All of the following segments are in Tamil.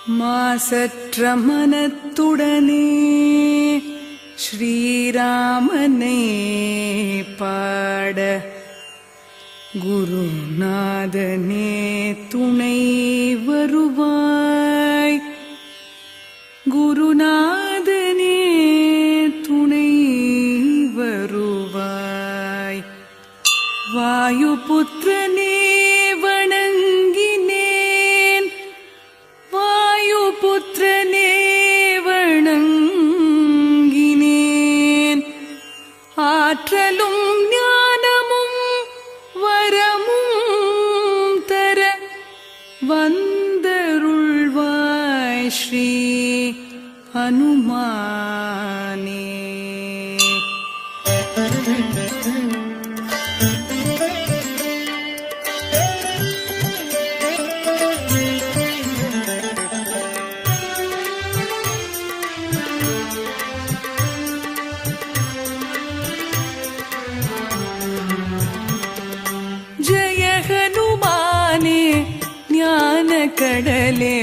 மாசற்ற மனத்துடனே ஸ்ரீராமனை பாட குருநாதனே துணை வருவாய். குருநாதனே துணை வருவாய். வாயுபுத்திரனே வணங்கினேன். வாயுபுத்திரனே வணங்கினேன். ஆற்றலும் ஞானமும் வரமும் தர வந்தருள்வாய் ஸ்ரீ ஹனுமானே. ஜெய ஹனுமானே ஞான கடலே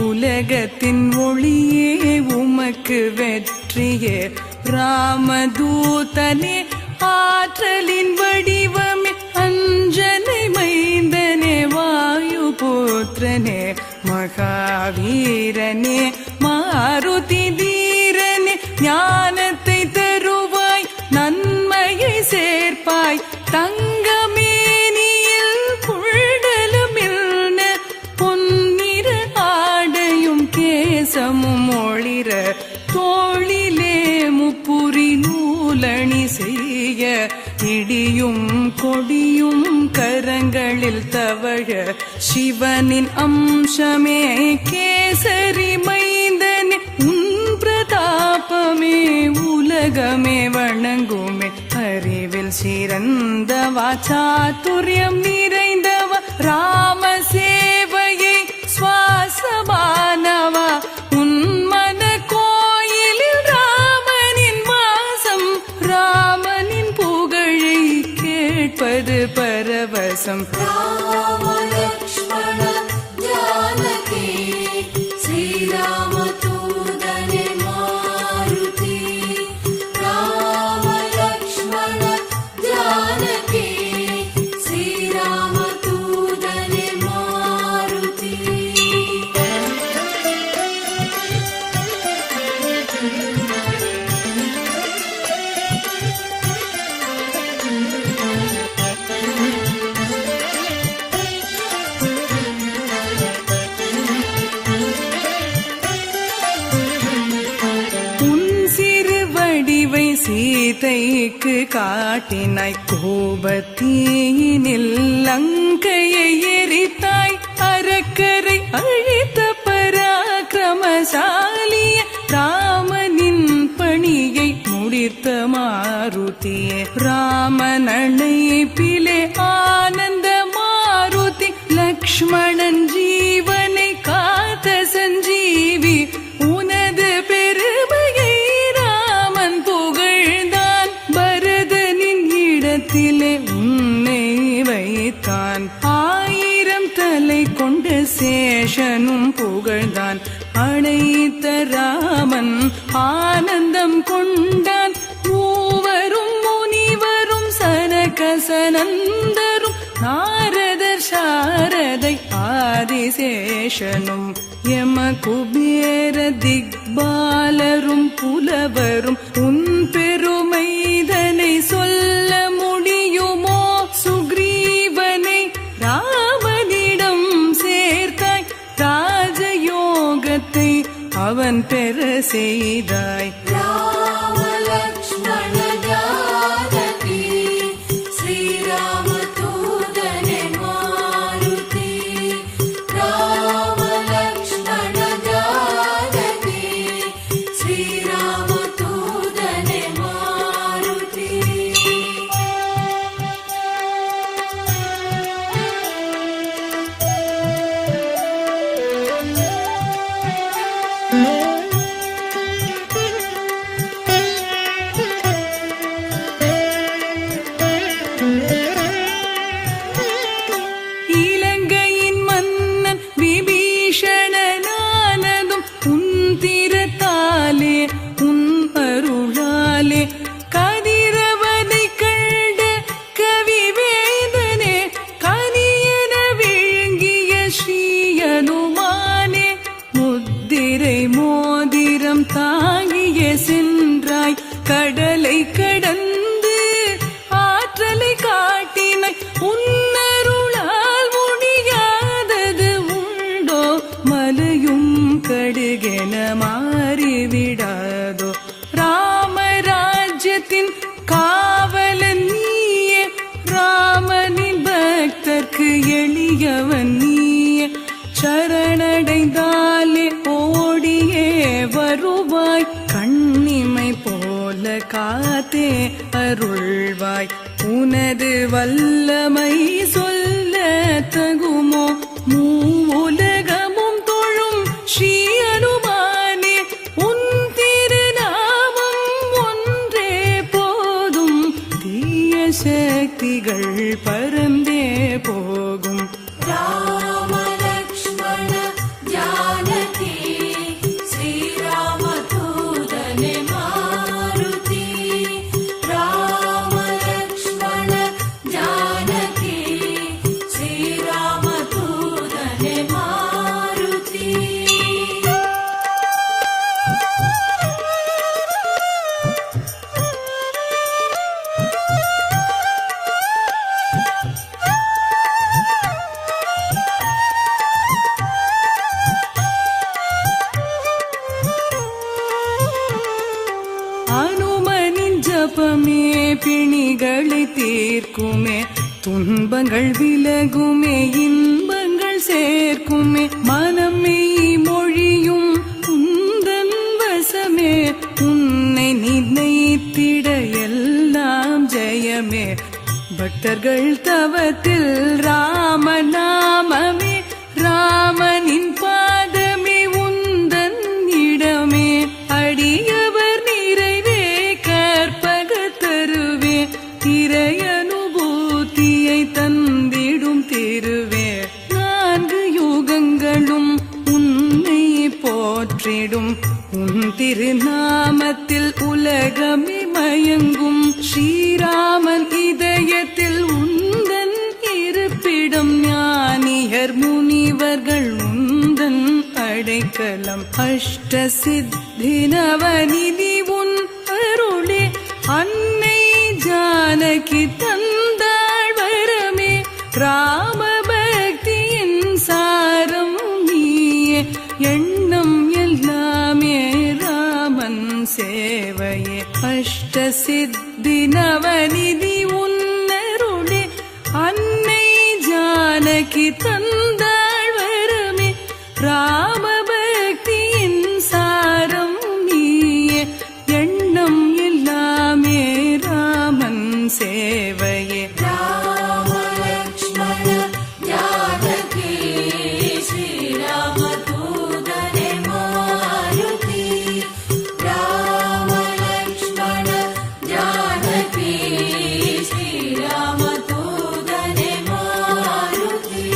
உலகத்தின் ஒளியே உமக்கு வெற்றியே. ராமதூதனே ஆற்றலின் வடிவமே அஞ்சனை மைந்தனே. வாயுபுத்திரனே மகாவீரனே மாருதி தீரனே. ஞானத்தை தருவாய் நன்மையை சேர்ப்பாய். தங்கமேனியில் புள்ளலுமில்ன பொன்னிற ஆடையும் கேசமும் ஒளிர தோளிலே முப்புரி நூலணி செய்ய இடியும் கொடியும் கரங்களில் தவழ சிவனின் அம்சமே கேசரி மைந்தனே. உன் பிரதாபமே உலகமே வணங்குமே. அறிவில் சிறந்தவா சாதுரியம் நிறைந்தவா ராம சேவையை சுவாசமானவா. உன் மன கோயிலில் ராமனின் வாசம். ராமனின் புகழை கேட்பது பரவசம். ராம லக்ஷ்மண ஜானகி ஸ்ரீராம தூதனே மாருதி. ராம லக்ஷ்மண ஜானகி ஸ்ரீராம தூதனே மாருதி. சீதைக்கு காட்டினாய் கோபத்தீயினில் லங்கையை எரித்தாய். அரக்கரை அழித்த பராக்கிரமசாலிய ராமனின் பணியை முடித்த மாருதியே. ராமன் அழைப்பிலே ஆனந்த மாருதி. லக்ஷ்மணன் ஜீவனை காத்த சஞ்சீவி. உனது பெருமையை ராமன் புகழ்ந்தான். பரதனின் இடத்திலே உன்னை வைத்தான். 1000 தலை கொண்ட சேஷனும் புகழ்ந்தான். அழைத்த ராமன் ஆனந்தம் கொண்டான். மூவரும் முனிவரும் சனகசனந்தரும் நாரதர் சாரதை ஆதிசேஷனும் யம குபேர திக்பாலரும் புலவரும் உன் பெருமைதனை சொல்ல முடியுமோ? சுக்ரீவனை ராமனிடம் சேர்த்தாய். ராஜயோகத்தை அவன் பெற செய்தாய். ராம லக்ஷ்மண ஜானகி ஸ்ரீராம தூதனே மாருதி. ராம லக்ஷ்மண ஜானகி ஸ்ரீராம தூதனே மாருதி. காத்தே அருள்வாய். உனது வல்லமை சொல்ல தகுமோ? மூவுலகமும் தொழும் ஸ்ரீ அனுமானே, உன் திருநாமம் ஒன்றே போதும். தீய சக்திகள் பறந்தே போகும். ராம லக்ஷ்மண ஜானகி ஸ்ரீராம தூதனே மாருதி. ராம லக்ஷ்மண ஜானகி ஸ்ரீராம தூதனே மாருதி. அனுமனின் ஜபமே பிணிகளை தீர்க்குமே, துன்பங்கள் விலகுமே, இன்பங்கள் சேர்க்குமே. மனமே மொழியும் உந்தன் வசமே, உன்னை நினைத்திட எல்லாம் ஜெயமே. பக்தர்கள் தவத்தில் ராமநாமமே, ராமனின் பாதமே உந்தன் இடமே. அடியவர் நிறைவே கற்பக தருவே, இறையனுபூதியை தந்திடும் திருவே. 4 யுகங்களும் உன்னை போற்றிடும், உன் திருநாமத்தில் உலகமே மயங்கும். ஸ்ரீராமன் இதயத்தில் உந்தன் இருப்பிடம், ஞானியர் முனிவர்கள் உந்தன் அடைக்கலம். அஷ்ட சித்தி நவநிதி உன் அருளே, அன்னை ஜானகி தந்தாள் வரமே. ராம பக்தியின் சாரம் நீயே, எண்ணம் எல்லாமே ராமன் சேவையே. அஷ்ட சித்தி நவநிதி உன் அருளே, அன்னை ஜானகி தந்தாள் வரமே. ராம பக்தியின் சாரம் நீயே, எண்ணம் எல்லாமே ராமன் சேவையே. ராம லக்ஷ்மண ஜானகி ஸ்ரீராம தூதனே மாருதி. ராம லக்ஷ்மண ஜானகி ஸ்ரீராம தூதனே மாருதி.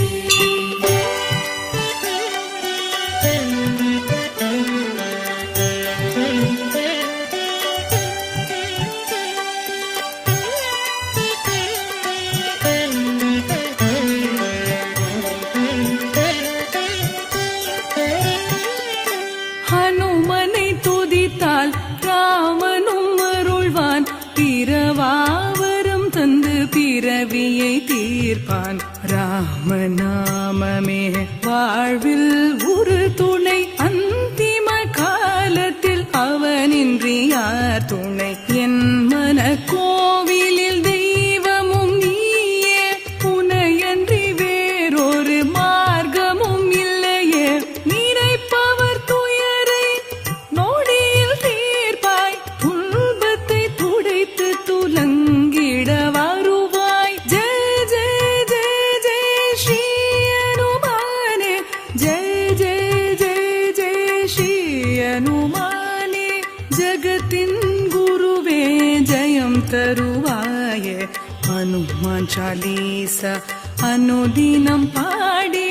ஹனுமனை துதித்தால் ராமனும் அருள்வான், பிறவாவரம் தந்து பிறவியை தீர்ப்பான். ராமநாமமே வாழ்வில் ஒரு துணை, அந்திம காலத்தில் அவனின்றி யார் துணை. என் மன கோவிலில் தெய்வமும் நீயே, உனையன்றி வேறொரு மார்க்கமும் இல்லையே. நினைப்பவர் துயரை நொடியில் தீர்ப்பாய், துன்பத்தை துடைத்து துலங்கிட வருவாய். ஜெய ஜெய ஜெய ஜெய ஸ்ரீ அனுமானே, ஜெய ஜெய ஜெய ஜெய ஸ்ரீ அனுமானே. ஜகத்தின் குருவே ஜெயம் தருவாயே. ஹனுமான் சாலீசா அனுதினம் பாடி